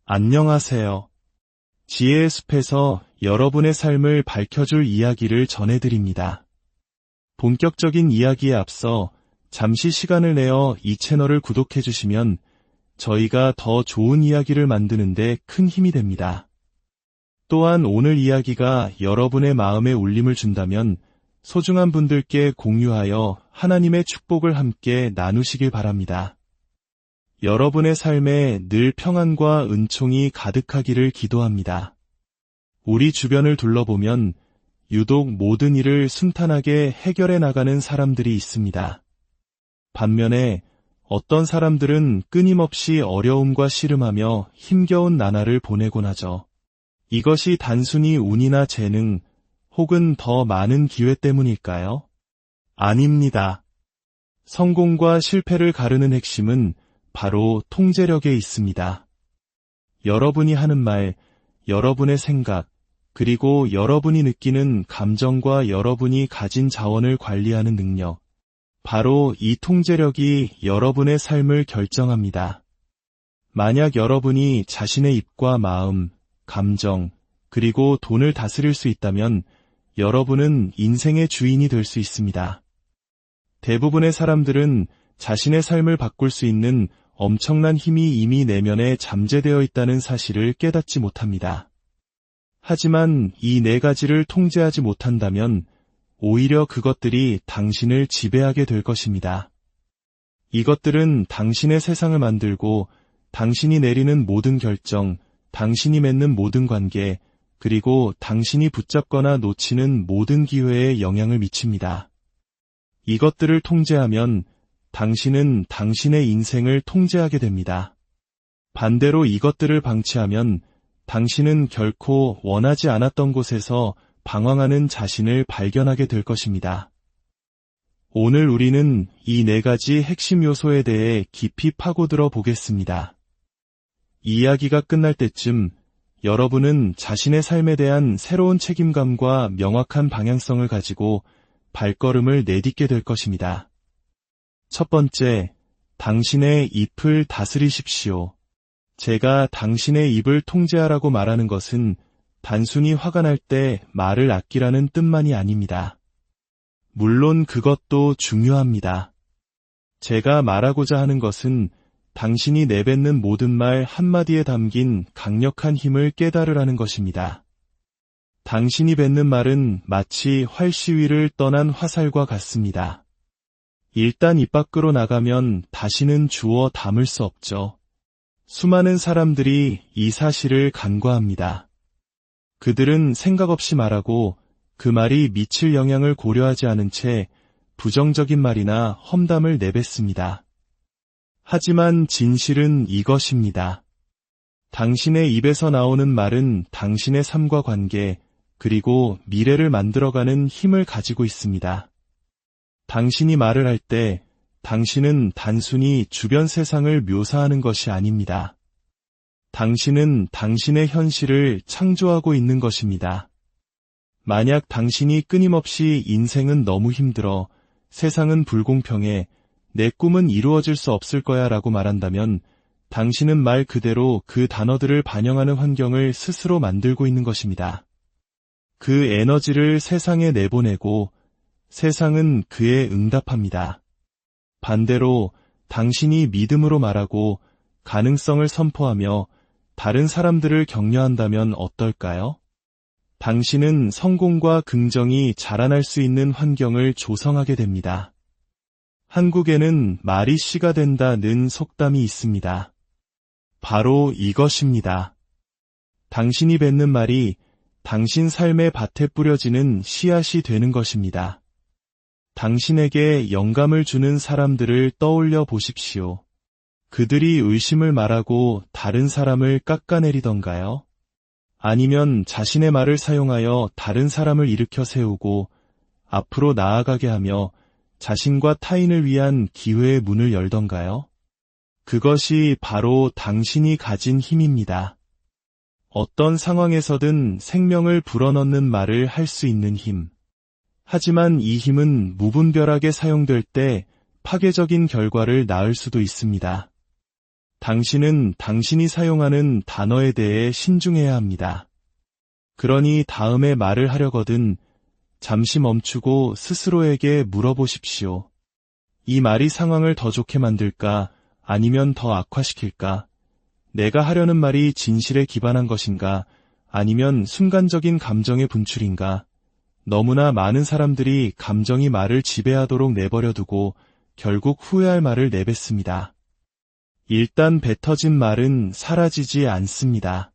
안녕하세요. 지혜의 숲에서 여러분의 삶을 밝혀줄 이야기를 전해드립니다. 본격적인 이야기에 앞서 잠시 시간을 내어 이 채널을 구독해주시면 저희가 더 좋은 이야기를 만드는데 큰 힘이 됩니다. 또한 오늘 이야기가 여러분의 마음에 울림을 준다면 소중한 분들께 공유하여 하나님의 축복을 함께 나누시길 바랍니다. 여러분의 삶에 늘 평안과 은총이 가득하기를 기도합니다. 우리 주변을 둘러보면 유독 모든 일을 순탄하게 해결해 나가는 사람들이 있습니다. 반면에 어떤 사람들은 끊임없이 어려움과 씨름하며 힘겨운 나날을 보내곤 하죠. 이것이 단순히 운이나 재능 혹은 더 많은 기회 때문일까요? 아닙니다. 성공과 실패를 가르는 핵심은 바로 통제력에 있습니다. 여러분이 하는 말, 여러분의 생각, 그리고 여러분이 느끼는 감정과 여러분이 가진 자원을 관리하는 능력, 바로 이 통제력이 여러분의 삶을 결정합니다. 만약 여러분이 자신의 입과 마음, 감정, 그리고 돈을 다스릴 수 있다면 여러분은 인생의 주인이 될 수 있습니다. 대부분의 사람들은 자신의 삶을 바꿀 수 있는 엄청난 힘이 이미 내면에 잠재되어 있다는 사실을 깨닫지 못합니다. 하지만 이 네 가지를 통제하지 못한다면 오히려 그것들이 당신을 지배하게 될 것입니다. 이것들은 당신의 세상을 만들고 당신이 내리는 모든 결정, 당신이 맺는 모든 관계, 그리고 당신이 붙잡거나 놓치는 모든 기회에 영향을 미칩니다. 이것들을 통제하면 당신은 당신의 인생을 통제하게 됩니다. 반대로 이것들을 방치하면 당신은 결코 원하지 않았던 곳에서 방황하는 자신을 발견하게 될 것입니다. 오늘 우리는 이 네 가지 핵심 요소에 대해 깊이 파고들어 보겠습니다. 이 이야기가 끝날 때쯤 여러분은 자신의 삶에 대한 새로운 책임감과 명확한 방향성을 가지고 발걸음을 내딛게 될 것입니다. 첫 번째, 당신의 입을 다스리십시오. 제가 당신의 입을 통제하라고 말하는 것은 단순히 화가 날 때 말을 아끼라는 뜻만이 아닙니다. 물론 그것도 중요합니다. 제가 말하고자 하는 것은 당신이 내뱉는 모든 말 한마디에 담긴 강력한 힘을 깨달으라는 것입니다. 당신이 뱉는 말은 마치 활시 위를 떠난 화살과 같습니다. 일단 입 밖으로 나가면 다시는 주워 담을 수 없죠. 수많은 사람들이 이 사실을 간과합니다. 그들은 생각 없이 말하고 그 말이 미칠 영향을 고려하지 않은 채 부정적인 말이나 험담을 내뱉습니다. 하지만 진실은 이것입니다. 당신의 입에서 나오는 말은 당신의 삶과 관계, 그리고 미래를 만들어가는 힘을 가지고 있습니다. 당신이 말을 할 때 당신은 단순히 주변 세상을 묘사하는 것이 아닙니다. 당신은 당신의 현실을 창조하고 있는 것입니다. 만약 당신이 끊임없이 인생은 너무 힘들어, 세상은 불공평해, 내 꿈은 이루어질 수 없을 거야 라고 말한다면 당신은 말 그대로 그 단어들을 반영하는 환경을 스스로 만들고 있는 것입니다. 그 에너지를 세상에 내보내고 세상은 그에 응답합니다. 반대로 당신이 믿음으로 말하고 가능성을 선포하며 다른 사람들을 격려한다면 어떨까요? 당신은 성공과 긍정이 자라날 수 있는 환경을 조성하게 됩니다. 한국에는 말이 씨가 된다는 속담이 있습니다. 바로 이것입니다. 당신이 뱉는 말이 당신 삶의 밭에 뿌려지는 씨앗이 되는 것입니다. 당신에게 영감을 주는 사람들을 떠올려 보십시오. 그들이 의심을 말하고 다른 사람을 깎아내리던가요? 아니면 자신의 말을 사용하여 다른 사람을 일으켜 세우고 앞으로 나아가게 하며 자신과 타인을 위한 기회의 문을 열던가요? 그것이 바로 당신이 가진 힘입니다. 어떤 상황에서든 생명을 불어넣는 말을 할 수 있는 힘. 하지만 이 힘은 무분별하게 사용될 때 파괴적인 결과를 낳을 수도 있습니다. 당신은 당신이 사용하는 단어에 대해 신중해야 합니다. 그러니 다음에 말을 하려거든 잠시 멈추고 스스로에게 물어보십시오. 이 말이 상황을 더 좋게 만들까 아니면 더 악화시킬까? 내가 하려는 말이 진실에 기반한 것인가 아니면 순간적인 감정의 분출인가? 너무나 많은 사람들이 감정이 말을 지배하도록 내버려두고 결국 후회할 말을 내뱉습니다. 일단 뱉어진 말은 사라지지 않습니다.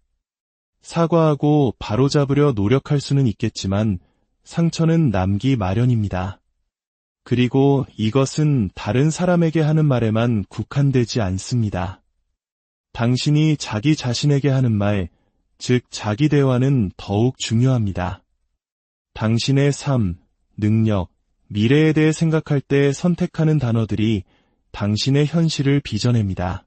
사과하고 바로잡으려 노력할 수는 있겠지만 상처는 남기 마련입니다. 그리고 이것은 다른 사람에게 하는 말에만 국한되지 않습니다. 당신이 자기 자신에게 하는 말, 즉 자기 대화는 더욱 중요합니다. 당신의 삶, 능력, 미래에 대해 생각할 때 선택하는 단어들이 당신의 현실을 빚어냅니다.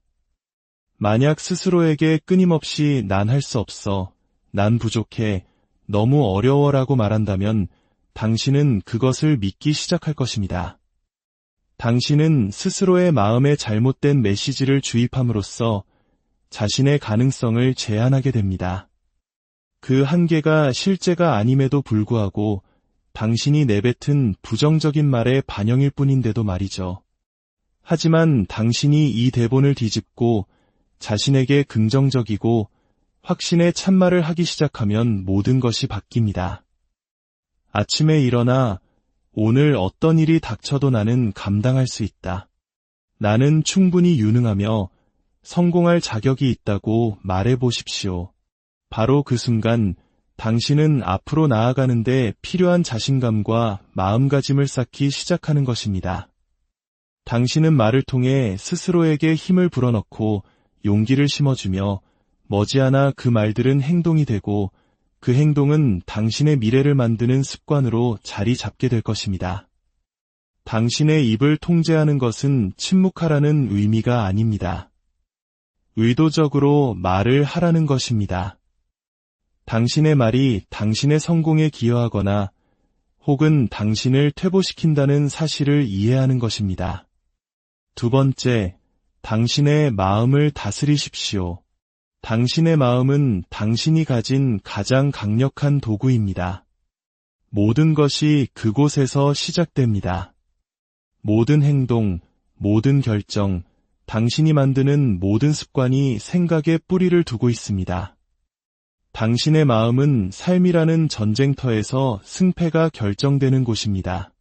만약 스스로에게 끊임없이 난 할 수 없어, 난 부족해, 너무 어려워라고 말한다면 당신은 그것을 믿기 시작할 것입니다. 당신은 스스로의 마음에 잘못된 메시지를 주입함으로써 자신의 가능성을 제한하게 됩니다. 그 한계가 실제가 아님에도 불구하고 당신이 내뱉은 부정적인 말의 반영일 뿐인데도 말이죠. 하지만 당신이 이 대본을 뒤집고 자신에게 긍정적이고 확신의 참말을 하기 시작하면 모든 것이 바뀝니다. 아침에 일어나 오늘 어떤 일이 닥쳐도 나는 감당할 수 있다. 나는 충분히 유능하며 성공할 자격이 있다고 말해보십시오. 바로 그 순간 당신은 앞으로 나아가는데 필요한 자신감과 마음가짐을 쌓기 시작하는 것입니다. 당신은 말을 통해 스스로에게 힘을 불어넣고 용기를 심어주며 머지않아 그 말들은 행동이 되고 그 행동은 당신의 미래를 만드는 습관으로 자리 잡게 될 것입니다. 당신의 입을 통제하는 것은 침묵하라는 의미가 아닙니다. 의도적으로 말을 하라는 것입니다. 당신의 말이 당신의 성공에 기여하거나 혹은 당신을 퇴보시킨다는 사실을 이해하는 것입니다. 두 번째, 당신의 마음을 다스리십시오. 당신의 마음은 당신이 가진 가장 강력한 도구입니다. 모든 것이 그곳에서 시작됩니다. 모든 행동, 모든 결정, 당신이 만드는 모든 습관이 생각에 뿌리를 두고 있습니다. 당신의 마음은 삶이라는 전쟁터에서 승패가 결정되는 곳입니다.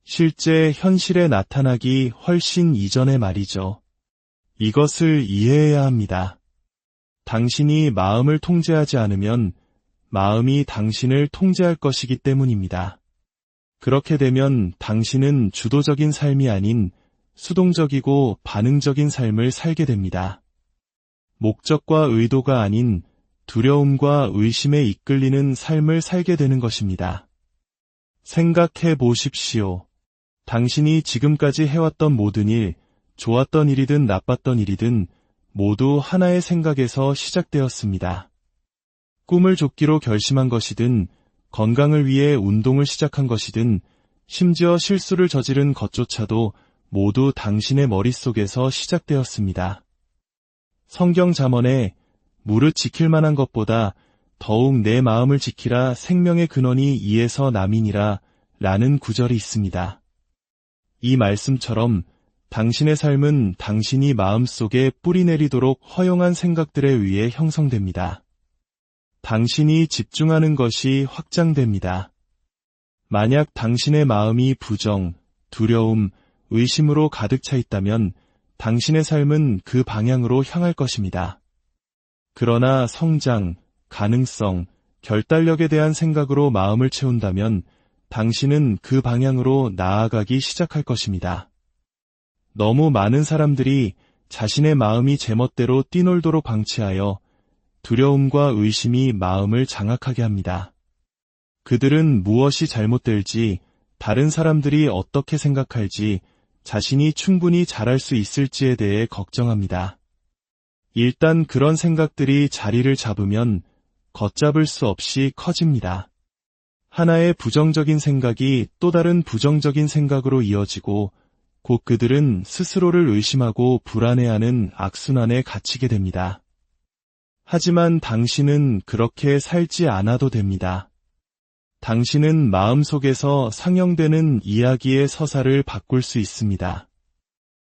실제 현실에 나타나기 훨씬 이전의 말이죠. 이것을 이해해야 합니다. 당신이 마음을 통제하지 않으면 마음이 당신을 통제할 것이기 때문입니다. 그렇게 되면 당신은 주도적인 삶이 아닌 수동적이고 반응적인 삶을 살게 됩니다. 목적과 의도가 아닌 두려움과 의심에 이끌리는 삶을 살게 되는 것입니다. 생각해 보십시오. 당신이 지금까지 해왔던 모든 일, 좋았던 일이든 나빴던 일이든 모두 하나의 생각에서 시작되었습니다. 꿈을 좇기로 결심한 것이든 건강을 위해 운동을 시작한 것이든 심지어 실수를 저지른 것조차도 모두 당신의 머릿속에서 시작되었습니다. 성경 잠언에 무릇 지킬 만한 것보다 더욱 내 마음을 지키라 생명의 근원이 이에서 남이니라 라는 구절이 있습니다. 이 말씀처럼 당신의 삶은 당신이 마음속에 뿌리내리도록 허용한 생각들에 의해 형성됩니다. 당신이 집중하는 것이 확장됩니다. 만약 당신의 마음이 부정, 두려움, 의심으로 가득 차 있다면 당신의 삶은 그 방향으로 향할 것입니다. 그러나 성장, 가능성, 결단력에 대한 생각으로 마음을 채운다면 당신은 그 방향으로 나아가기 시작할 것입니다. 너무 많은 사람들이 자신의 마음이 제멋대로 뛰놀도록 방치하여 두려움과 의심이 마음을 장악하게 합니다. 그들은 무엇이 잘못될지, 다른 사람들이 어떻게 생각할지, 자신이 충분히 잘할 수 있을지에 대해 걱정합니다. 일단 그런 생각들이 자리를 잡으면 걷잡을 수 없이 커집니다. 하나의 부정적인 생각이 또 다른 부정적인 생각으로 이어지고 곧 그들은 스스로를 의심하고 불안해하는 악순환에 갇히게 됩니다. 하지만 당신은 그렇게 살지 않아도 됩니다. 당신은 마음속에서 상영되는 이야기의 서사를 바꿀 수 있습니다.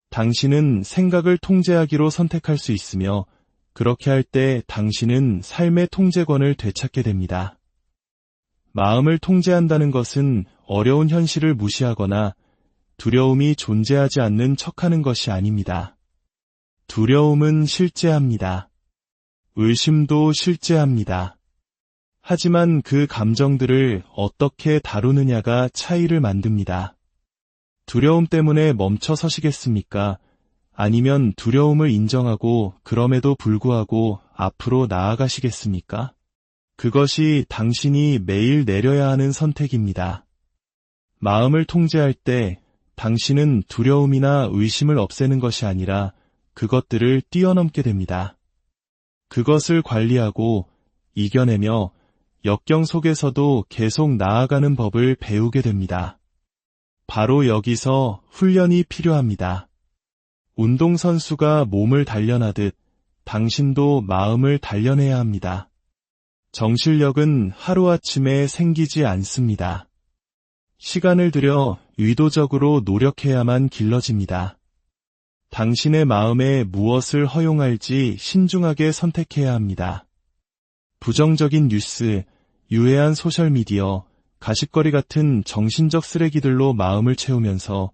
당신은 생각을 통제하기로 선택할 수 있으며 그렇게 할 때 당신은 삶의 통제권을 되찾게 됩니다. 마음을 통제한다는 것은 어려운 현실을 무시하거나 두려움이 존재하지 않는 척하는 것이 아닙니다. 두려움은 실제합니다. 의심도 실제합니다. 하지만 그 감정들을 어떻게 다루느냐가 차이를 만듭니다. 두려움 때문에 멈춰 서시겠습니까? 아니면 두려움을 인정하고 그럼에도 불구하고 앞으로 나아가시겠습니까? 그것이 당신이 매일 내려야 하는 선택입니다. 마음을 통제할 때 당신은 두려움이나 의심을 없애는 것이 아니라 그것들을 뛰어넘게 됩니다. 그것을 관리하고 이겨내며 역경 속에서도 계속 나아가는 법을 배우게 됩니다. 바로 여기서 훈련이 필요합니다. 운동선수가 몸을 단련하듯 당신도 마음을 단련해야 합니다. 정신력은 하루아침에 생기지 않습니다. 시간을 들여 의도적으로 노력해야만 길러집니다. 당신의 마음에 무엇을 허용할지 신중하게 선택해야 합니다. 부정적인 뉴스, 유해한 소셜미디어, 가십거리 같은 정신적 쓰레기들로 마음을 채우면서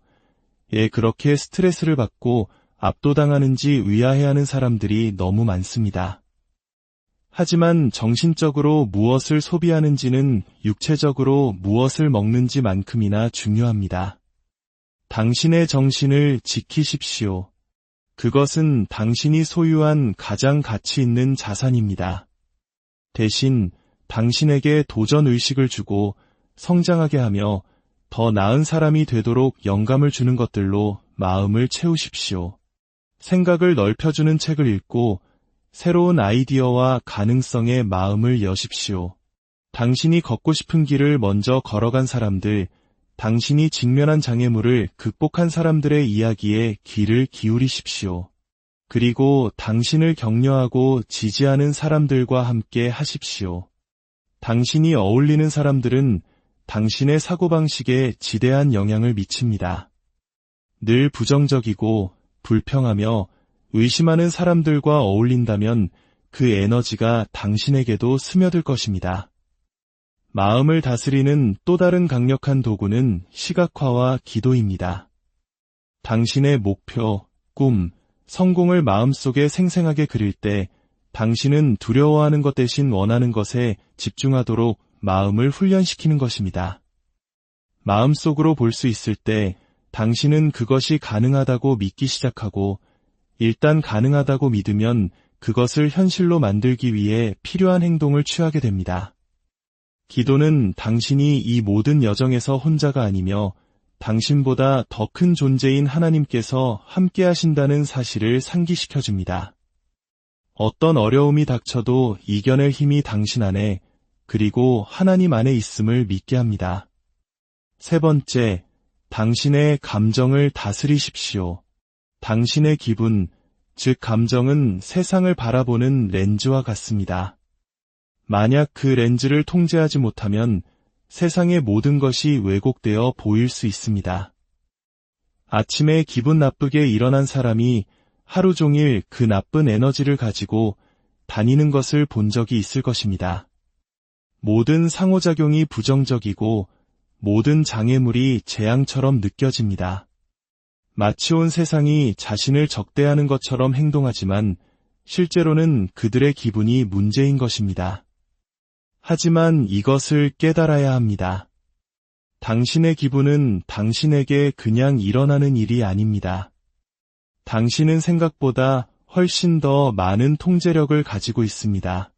그렇게 스트레스를 받고 압도당하는지 의아해하는 사람들이 너무 많습니다. 하지만 정신적으로 무엇을 소비하는지는 육체적으로 무엇을 먹는지만큼이나 중요합니다. 당신의 정신을 지키십시오. 그것은 당신이 소유한 가장 가치 있는 자산입니다. 대신 당신에게 도전의식을 주고 성장하게 하며 더 나은 사람이 되도록 영감을 주는 것들로 마음을 채우십시오. 생각을 넓혀주는 책을 읽고 새로운 아이디어와 가능성에 마음을 여십시오. 당신이 걷고 싶은 길을 먼저 걸어간 사람들, 당신이 직면한 장애물을 극복한 사람들의 이야기에 귀를 기울이십시오. 그리고 당신을 격려하고 지지하는 사람들과 함께 하십시오. 당신이 어울리는 사람들은 당신의 사고방식에 지대한 영향을 미칩니다. 늘 부정적이고 불평하며 의심하는 사람들과 어울린다면 그 에너지가 당신에게도 스며들 것입니다. 마음을 다스리는 또 다른 강력한 도구는 시각화와 기도입니다. 당신의 목표, 꿈, 성공을 마음속에 생생하게 그릴 때 당신은 두려워하는 것 대신 원하는 것에 집중하도록 마음을 훈련시키는 것입니다. 마음속으로 볼 수 있을 때 당신은 그것이 가능하다고 믿기 시작하고 일단 가능하다고 믿으면 그것을 현실로 만들기 위해 필요한 행동을 취하게 됩니다. 기도는 당신이 이 모든 여정에서 혼자가 아니며 당신보다 더 큰 존재인 하나님께서 함께 하신다는 사실을 상기시켜줍니다. 어떤 어려움이 닥쳐도 이겨낼 힘이 당신 안에 그리고 하나님 안에 있음을 믿게 합니다. 세 번째, 당신의 감정을 다스리십시오. 당신의 기분, 즉 감정은 세상을 바라보는 렌즈와 같습니다. 만약 그 렌즈를 통제하지 못하면 세상의 모든 것이 왜곡되어 보일 수 있습니다. 아침에 기분 나쁘게 일어난 사람이 하루 종일 그 나쁜 에너지를 가지고 다니는 것을 본 적이 있을 것입니다. 모든 상호작용이 부정적이고 모든 장애물이 재앙처럼 느껴집니다. 마치 온 세상이 자신을 적대하는 것처럼 행동하지만 실제로는 그들의 기분이 문제인 것입니다. 하지만 이것을 깨달아야 합니다. 당신의 기분은 당신에게 그냥 일어나는 일이 아닙니다. 당신은 생각보다 훨씬 더 많은 통제력을 가지고 있습니다.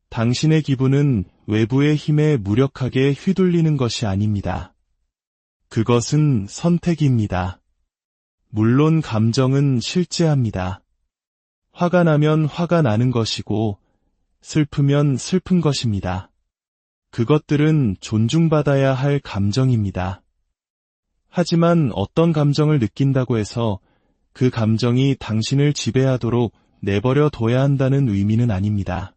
당신의 기분은 외부의 힘에 무력하게 휘둘리는 것이 아닙니다. 그것은 선택입니다. 물론 감정은 실제합니다. 화가 나면 화가 나는 것이고 슬프면 슬픈 것입니다. 그것들은 존중받아야 할 감정입니다. 하지만 어떤 감정을 느낀다고 해서 그 감정이 당신을 지배하도록 내버려 둬야 한다는 의미는 아닙니다.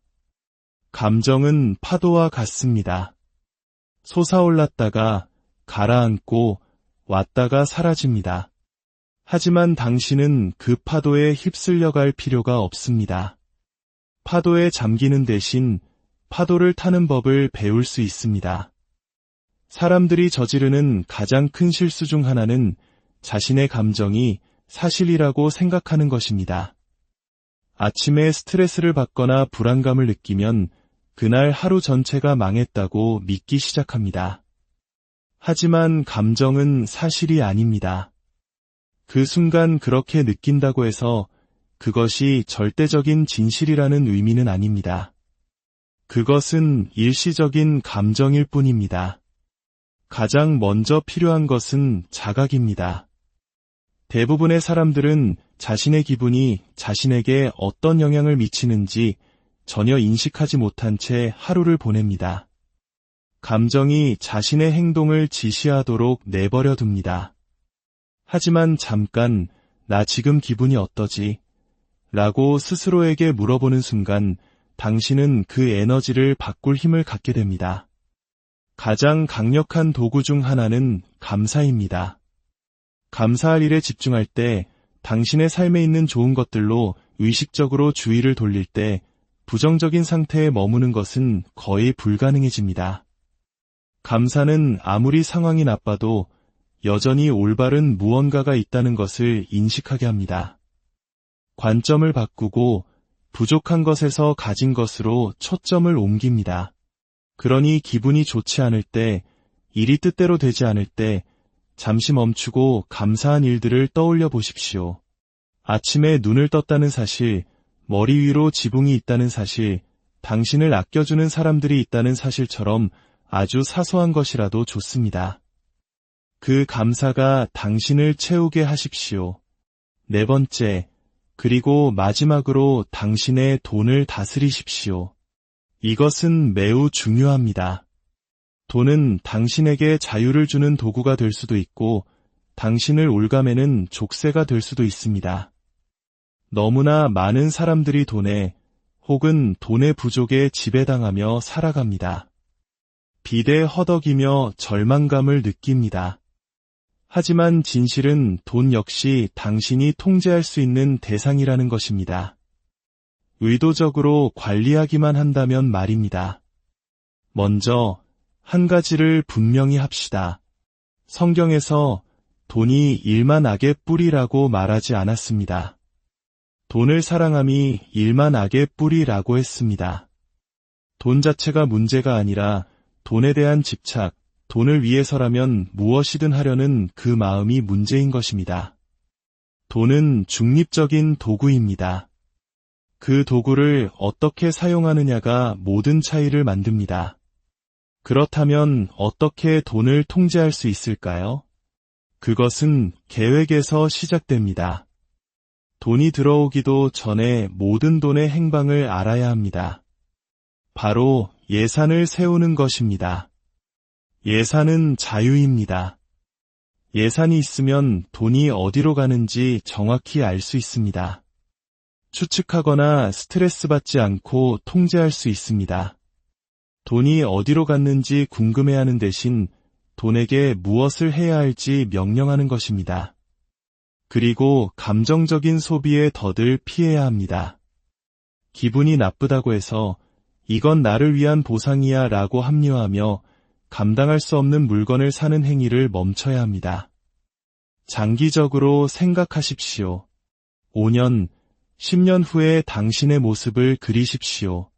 감정은 파도와 같습니다. 솟아올랐다가 가라앉고 왔다가 사라집니다. 하지만 당신은 그 파도에 휩쓸려 갈 필요가 없습니다. 파도에 잠기는 대신 파도를 타는 법을 배울 수 있습니다. 사람들이 저지르는 가장 큰 실수 중 하나는 자신의 감정이 사실이라고 생각하는 것입니다. 아침에 스트레스를 받거나 불안감을 느끼면 그날 하루 전체가 망했다고 믿기 시작합니다. 하지만 감정은 사실이 아닙니다. 그 순간 그렇게 느낀다고 해서 그것이 절대적인 진실이라는 의미는 아닙니다. 그것은 일시적인 감정일 뿐입니다. 가장 먼저 필요한 것은 자각입니다. 대부분의 사람들은 자신의 기분이 자신에게 어떤 영향을 미치는지 전혀 인식하지 못한 채 하루를 보냅니다. 감정이 자신의 행동을 지시하도록 내버려 둡니다. 하지만 잠깐, 나 지금 기분이 어떠지? 라고 스스로에게 물어보는 순간 당신은 그 에너지를 바꿀 힘을 갖게 됩니다. 가장 강력한 도구 중 하나는 감사입니다. 감사할 일에 집중할 때, 당신의 삶에 있는 좋은 것들로 의식적으로 주의를 돌릴 때 부정적인 상태에 머무는 것은 거의 불가능해집니다. 감사는 아무리 상황이 나빠도 여전히 올바른 무언가가 있다는 것을 인식하게 합니다. 관점을 바꾸고 부족한 것에서 가진 것으로 초점을 옮깁니다. 그러니 기분이 좋지 않을 때, 일이 뜻대로 되지 않을 때 잠시 멈추고 감사한 일들을 떠올려 보십시오. 아침에 눈을 떴다는 사실, 머리 위로 지붕이 있다는 사실, 당신을 아껴주는 사람들이 있다는 사실처럼 아주 사소한 것이라도 좋습니다. 그 감사가 당신을 채우게 하십시오. 네 번째, 그리고 마지막으로 당신의 돈을 다스리십시오. 이것은 매우 중요합니다. 돈은 당신에게 자유를 주는 도구가 될 수도 있고 당신을 올가매는 족쇄가 될 수도 있습니다. 너무나 많은 사람들이 돈에 혹은 돈의 부족에 지배당하며 살아갑니다. 빚에 허덕이며 절망감을 느낍니다. 하지만 진실은 돈 역시 당신이 통제할 수 있는 대상이라는 것입니다. 의도적으로 관리하기만 한다면 말입니다. 먼저 한 가지를 분명히 합시다. 성경에서 돈이 일만 악의 뿌리라고 말하지 않았습니다. 돈을 사랑함이 일만 악의 뿌리라고 했습니다. 돈 자체가 문제가 아니라 돈에 대한 집착, 돈을 위해서라면 무엇이든 하려는 그 마음이 문제인 것입니다. 돈은 중립적인 도구입니다. 그 도구를 어떻게 사용하느냐가 모든 차이를 만듭니다. 그렇다면 어떻게 돈을 통제할 수 있을까요? 그것은 계획에서 시작됩니다. 돈이 들어오기도 전에 모든 돈의 행방을 알아야 합니다. 바로 예산을 세우는 것입니다. 예산은 자유입니다. 예산이 있으면 돈이 어디로 가는지 정확히 알 수 있습니다. 추측하거나 스트레스 받지 않고 통제할 수 있습니다. 돈이 어디로 갔는지 궁금해하는 대신 돈에게 무엇을 해야 할지 명령하는 것입니다. 그리고 감정적인 소비에 더들 피해야 합니다. 기분이 나쁘다고 해서 이건 나를 위한 보상이야 라고 합리화하며 감당할 수 없는 물건을 사는 행위를 멈춰야 합니다. 장기적으로 생각하십시오. 5년, 10년 후에 당신의 모습을 그리십시오.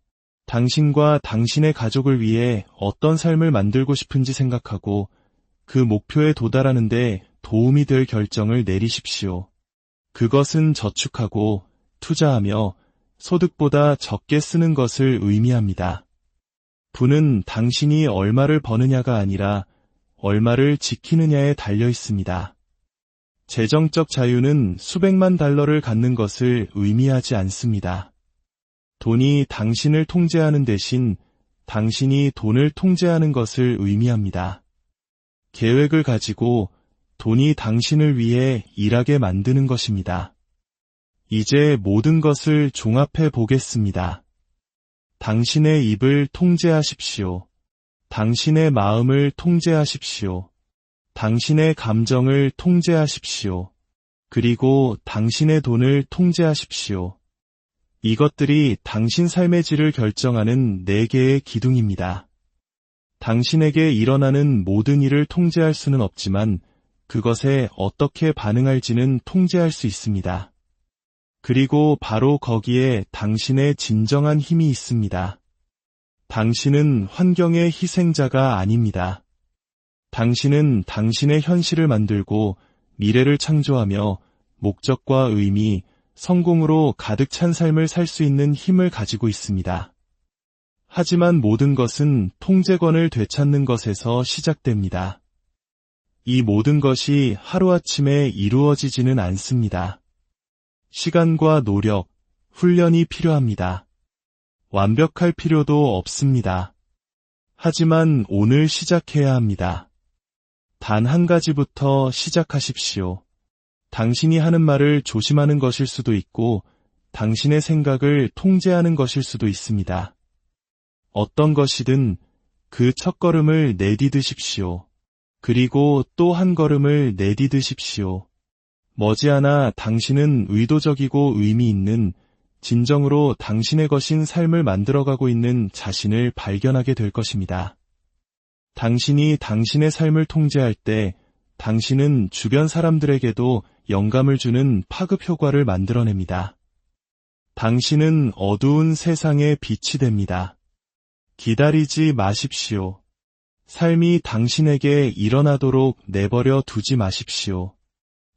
당신과 당신의 가족을 위해 어떤 삶을 만들고 싶은지 생각하고 그 목표에 도달하는 데 도움이 될 결정을 내리십시오. 그것은 저축하고 투자하며 소득보다 적게 쓰는 것을 의미합니다. 부는 당신이 얼마를 버느냐가 아니라 얼마를 지키느냐에 달려 있습니다. 재정적 자유는 수백만 달러를 갖는 것을 의미하지 않습니다. 돈이 당신을 통제하는 대신 당신이 돈을 통제하는 것을 의미합니다. 계획을 가지고 돈이 당신을 위해 일하게 만드는 것입니다. 이제 모든 것을 종합해 보겠습니다. 당신의 입을 통제하십시오. 당신의 마음을 통제하십시오. 당신의 감정을 통제하십시오. 그리고 당신의 돈을 통제하십시오. 이것들이 당신 삶의 질을 결정하는 4개의 기둥입니다. 당신에게 일어나는 모든 일을 통제할 수는 없지만 그것에 어떻게 반응할지는 통제할 수 있습니다. 그리고 바로 거기에 당신의 진정한 힘이 있습니다. 당신은 환경의 희생자가 아닙니다. 당신은 당신의 현실을 만들고 미래를 창조하며 목적과 의미, 성공으로 가득 찬 삶을 살 수 있는 힘을 가지고 있습니다. 하지만 모든 것은 통제권을 되찾는 것에서 시작됩니다. 이 모든 것이 하루아침에 이루어지지는 않습니다. 시간과 노력, 훈련이 필요합니다. 완벽할 필요도 없습니다. 하지만 오늘 시작해야 합니다. 단 한 가지부터 시작하십시오. 당신이 하는 말을 조심하는 것일 수도 있고 당신의 생각을 통제하는 것일 수도 있습니다. 어떤 것이든 그 첫걸음을 내디드십시오. 그리고 또 한 걸음을 내디드십시오. 머지않아 당신은 의도적이고 의미 있는 진정으로 당신의 것인 삶을 만들어가고 있는 자신을 발견하게 될 것입니다. 당신이 당신의 삶을 통제할 때 당신은 주변 사람들에게도 영감을 주는 파급 효과를 만들어냅니다. 당신은 어두운 세상의 빛이 됩니다. 기다리지 마십시오. 삶이 당신에게 일어나도록 내버려 두지 마십시오.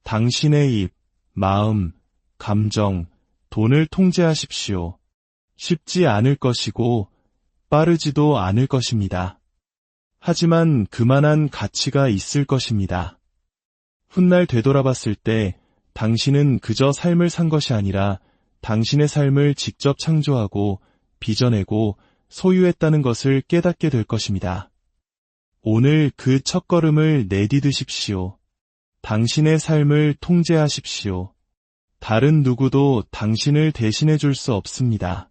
당신의 입, 마음, 감정, 돈을 통제하십시오. 쉽지 않을 것이고 빠르지도 않을 것입니다. 하지만 그만한 가치가 있을 것입니다. 훗날 되돌아봤을 때 당신은 그저 삶을 산 것이 아니라 당신의 삶을 직접 창조하고 빚어내고 소유했다는 것을 깨닫게 될 것입니다. 오늘 그 첫걸음을 내디드십시오. 당신의 삶을 통제하십시오. 다른 누구도 당신을 대신해 줄 수 없습니다.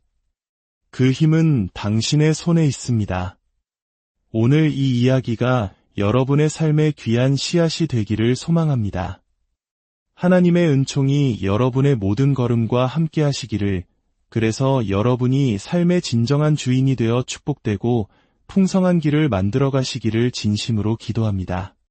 그 힘은 당신의 손에 있습니다. 오늘 이 이야기가 여러분의 삶의 귀한 씨앗이 되기를 소망합니다. 하나님의 은총이 여러분의 모든 걸음과 함께 하시기를, 그래서 여러분이 삶의 진정한 주인이 되어 축복되고 풍성한 길을 만들어 가시기를 진심으로 기도합니다.